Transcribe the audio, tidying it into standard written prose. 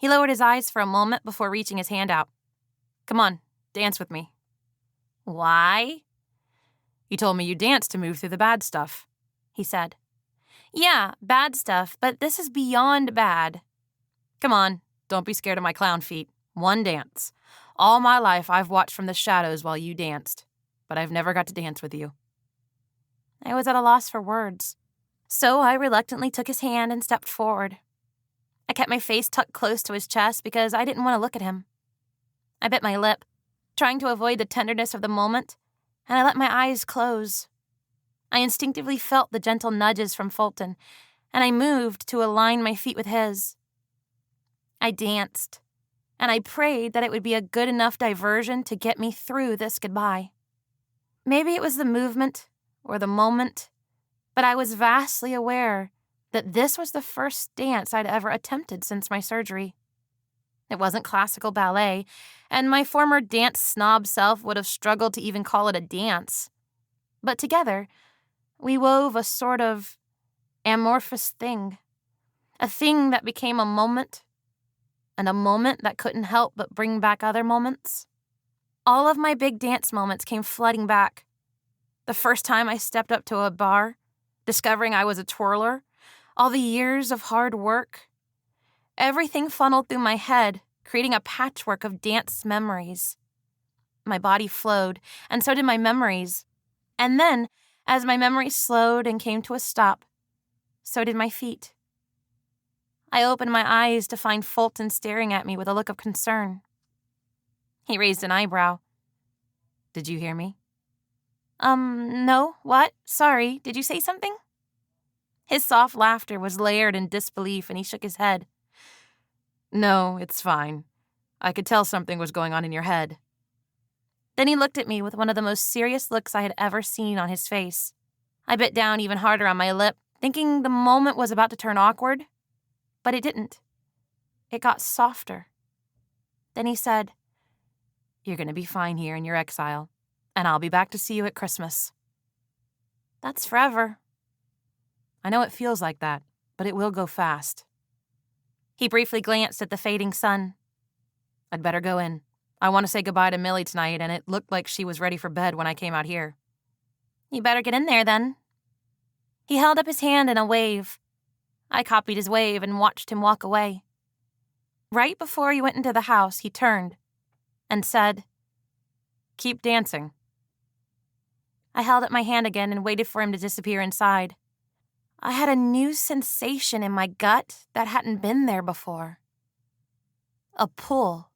He lowered his eyes for a moment before reaching his hand out. "Come on, dance with me." "Why?" "You told me you danced to move through the bad stuff," he said. "Yeah, bad stuff, but this is beyond bad." "Come on, don't be scared of my clown feet. One dance. All my life I've watched from the shadows while you danced, but I've never got to dance with you." I was at a loss for words, so I reluctantly took his hand and stepped forward. I kept my face tucked close to his chest because I didn't want to look at him. I bit my lip, trying to avoid the tenderness of the moment, and I let my eyes close. I instinctively felt the gentle nudges from Fulton, and I moved to align my feet with his. I danced, and I prayed that it would be a good enough diversion to get me through this goodbye. Maybe it was the movement or the moment, but I was vastly aware that this was the first dance I'd ever attempted since my surgery. It wasn't classical ballet, and my former dance snob self would have struggled to even call it a dance. But together, we wove a sort of amorphous thing, a thing that became a moment, and a moment that couldn't help but bring back other moments. All of my big dance moments came flooding back. The first time I stepped up to a bar, discovering I was a twirler, all the years of hard work. Everything funneled through my head, creating a patchwork of dance memories. My body flowed, and so did my memories. And then, as my memories slowed and came to a stop, so did my feet. I opened my eyes to find Fulton staring at me with a look of concern. He raised an eyebrow. "Did you hear me?" No, what? Sorry, did you say something?" His soft laughter was layered in disbelief, and he shook his head. "No, it's fine. I could tell something was going on in your head." Then he looked at me with one of the most serious looks I had ever seen on his face. I bit down even harder on my lip, thinking the moment was about to turn awkward, but it didn't. It got softer. Then he said, "You're going to be fine here in your exile, and I'll be back to see you at Christmas." "That's forever." "I know it feels like that, but it will go fast." He briefly glanced at the fading sun. "I'd better go in. I want to say goodbye to Millie tonight, and it looked like she was ready for bed when I came out here." "You better get in there, then." He held up his hand in a wave. I copied his wave and watched him walk away. Right before he went into the house, he turned and said, "Keep dancing." I held up my hand again and waited for him to disappear inside. I had a new sensation in my gut that hadn't been there before. A pull.